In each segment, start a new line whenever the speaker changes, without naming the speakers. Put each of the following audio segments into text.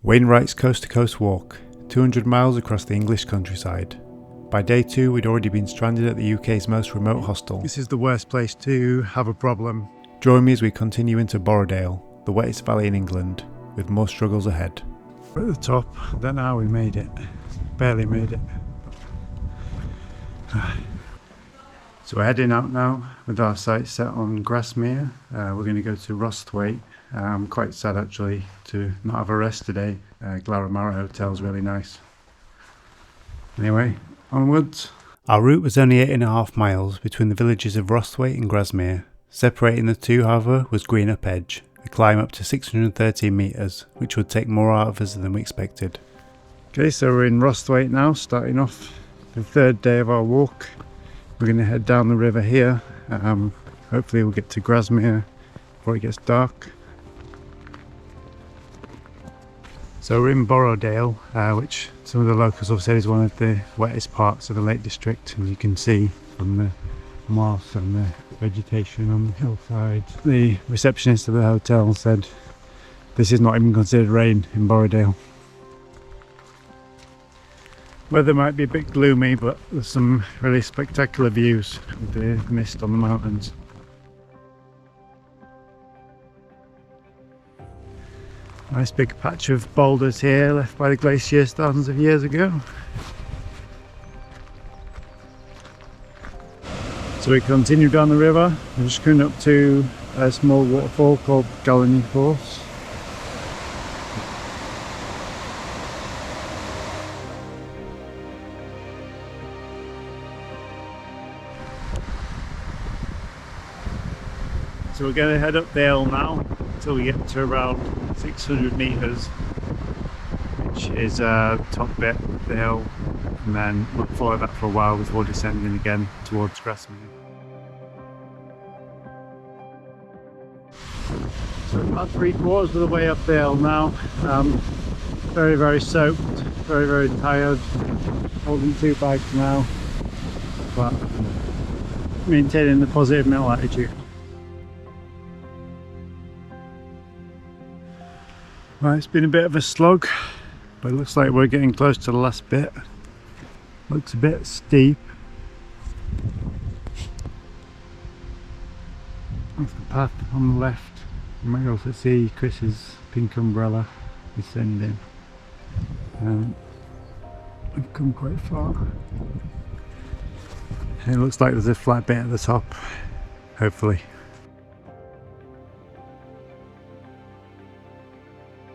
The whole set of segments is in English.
Wainwright's Coast to Coast Walk, 200 miles across the English countryside. By day 2 we'd already been stranded at the UK's most remote hostel.
This is the worst place to have a problem.
Join me as we continue into Borrowdale, the wettest valley in England, with more struggles ahead.
We're at the top, I don't know how we made it. Barely made it. So we're heading out now with our sights set on Grasmere. We're going to go to Rosthwaite. I'm quite sad actually to not have a rest today. Glenridding Hotel's really nice. Anyway, onwards.
Our route was only 8.5 miles between the villages of Rosthwaite and Grasmere. Separating the two, however, was Green Up Edge, a climb up to 613 metres, which would take more out of us than we expected.
Okay, so we're in Rosthwaite now, starting off the third day of our walk. We're going to head down the river here. Hopefully we'll get to Grasmere before it gets dark. So we're in Borrowdale, which some of the locals have said is one of the wettest parts of the Lake District, and you can see from the moss and the vegetation on the hillside. The receptionist of the hotel said this is not even considered rain in Borrowdale. Weather might be a bit gloomy, but there's some really spectacular views with the mist on the mountains. Nice big patch of boulders here left by the glaciers thousands of years ago. So we continue down the river. We're just going up to a small waterfall called Glenridding. So we're going to head up the hill now until we get to around 600 metres, which is top bit of the hill, and then we'll follow that for a while before descending again towards Grasmere. So about 3/4 of the way up the hill now. Very soaked, very tired, holding 2 bags now, but maintaining the positive mental attitude. Right, it's been a bit of a slog, but it looks like we're getting close to the last bit. Looks a bit steep. Off the path on the left, you might also see Chris's pink umbrella descending. We've come quite far. It looks like there's a flat bit at the top, hopefully.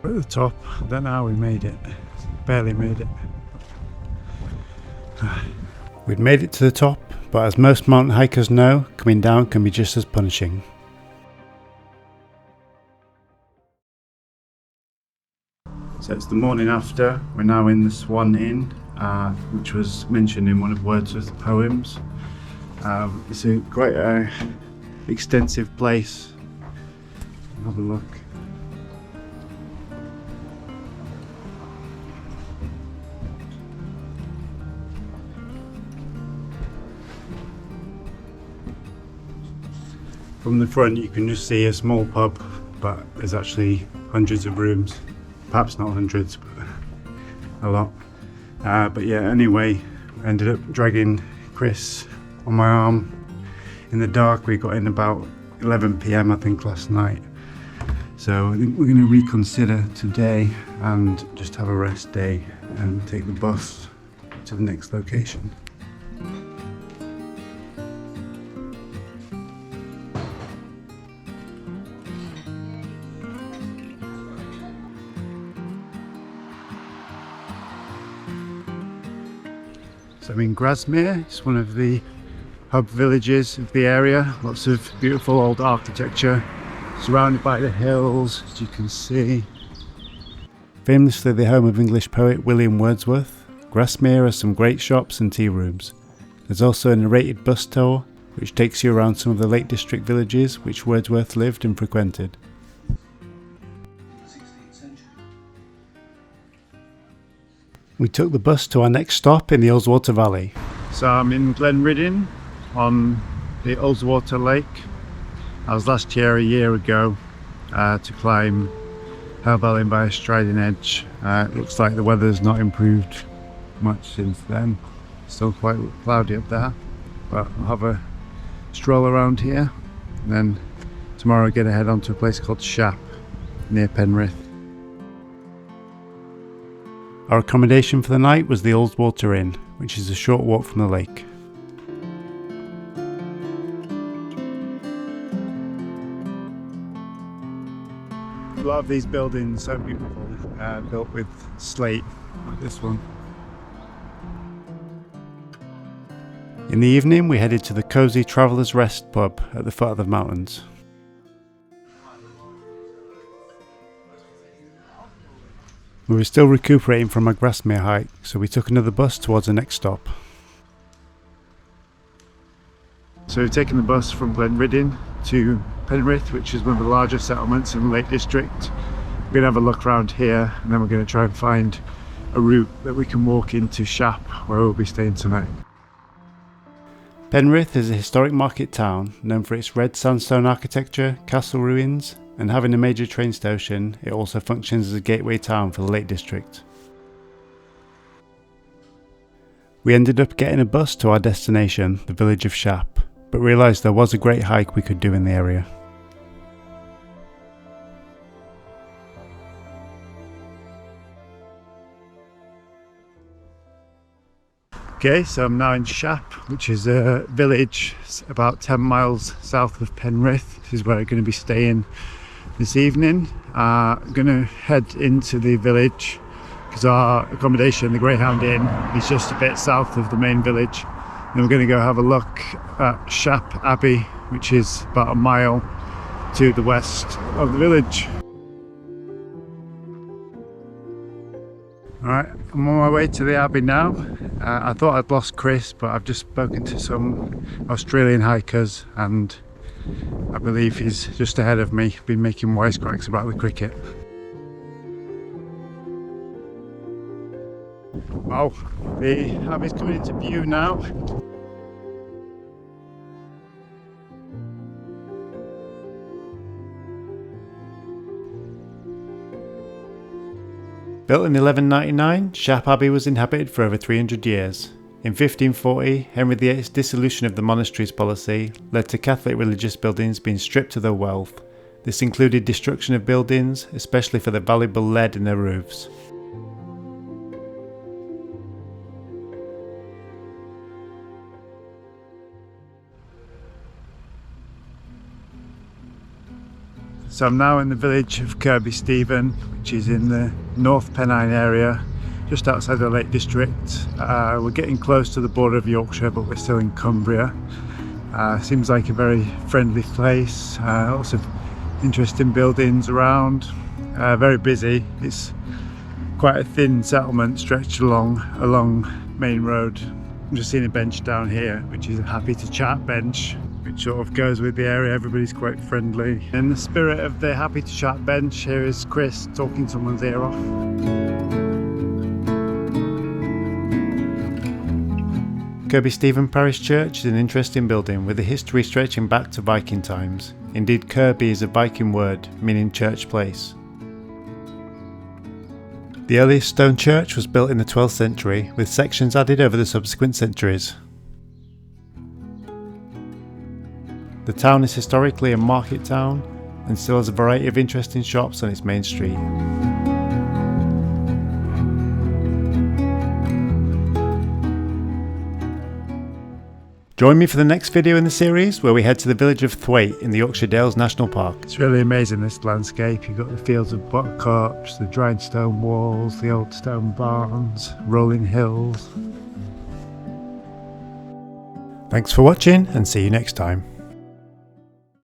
We're at the top, I don't know how we made it. Barely made it.
We'd made it to the top, but as most mountain hikers know, coming down can be just as punishing.
So it's the morning after. We're now in the Swan Inn, which was mentioned in one of Wordsworth's poems. It's quite a extensive place. Have a look. From the front you can just see a small pub, but there's actually hundreds of rooms. Perhaps not hundreds, but a lot. But yeah, anyway, I ended up dragging Chris on my arm in the dark. We got in about 11 PM I think last night. So I think we're going to reconsider today and just have a rest day and take the bus to the next location. So I'm in Grasmere, it's one of the hub villages of the area. Lots of beautiful old architecture, surrounded by the hills, as you can see.
Famously the home of English poet William Wordsworth, Grasmere has some great shops and tea rooms. There's also a narrated bus tour, which takes you around some of the Lake District villages which Wordsworth lived and frequented. We took the bus to our next stop in the Ullswater Valley.
So I'm in Glenridding on the Ullswater Lake. I was last here a year ago to climb Parallel in by a striding edge. It looks like the weather's not improved much since then. Still quite cloudy up there, but I'll have a stroll around here, and then tomorrow I get to head on to a place called Shap near Penrith.
Our accommodation for the night was the Ullswater Inn, which is a short walk from the lake.
A lot of these buildings are beautiful, built with slate, like this one.
In the evening we headed to the cosy Traveller's Rest pub at the foot of the mountains. We were still recuperating from our Grasmere hike, so we took another bus towards the next stop.
So we've taken the bus from Glenridding to Penrith, which is one of the largest settlements in the Lake District. We're going to have a look around here, and then we're going to try and find a route that we can walk into Shap, where we'll be staying tonight.
Penrith is a historic market town known for its red sandstone architecture, castle ruins, and having a major train station. It also functions as a gateway town for the Lake District. We ended up getting a bus to our destination, the village of Shap, but realised there was a great hike we could do in the area.
Okay, so I'm now in Shap, which is a village about 10 miles south of Penrith. This is where I'm going to be staying this evening. I'm going to head into the village because our accommodation, the Greyhound Inn, is just a bit south of the main village. And we're going to go have a look at Shap Abbey, which is about a mile to the west of the village. Alright, I'm on my way to the Abbey now. I thought I'd lost Chris, but I've just spoken to some Australian hikers and I believe he's just ahead of me, been making wisecracks about the cricket. Wow, the Abbey's coming into view now.
Built in 1199, Shap Abbey was inhabited for over 300 years. In 1540, Henry VIII's dissolution of the monasteries policy led to Catholic religious buildings being stripped of their wealth. This included destruction of buildings, especially for the valuable lead in their roofs.
So I'm now in the village of Kirkby, which is in the North Pennine area, just outside the Lake District. We're getting close to the border of Yorkshire, but we're still in Cumbria. Seems like a very friendly place, lots of interesting buildings around, very busy. It's quite a thin settlement stretched along Main Road. I'm just seeing a bench down here, which is a happy to chat bench, which sort of goes with the area. Everybody's quite friendly. In the spirit of the happy to chat bench, here is Chris talking someone's ear off.
Kirkby Stephen Parish Church is an interesting building with a history stretching back to Viking times. Indeed, Kirkby is a Viking word meaning church place. The earliest stone church was built in the 12th century, with sections added over the subsequent centuries. The town is historically a market town and still has a variety of interesting shops on its main street. Join me for the next video in the series where we head to the village of Rosthwaite in the Yorkshire Dales National Park.
It's really amazing, this landscape. You've got the fields of buttercups, the dried stone walls, the old stone barns, rolling hills.
Thanks for watching and see you next time.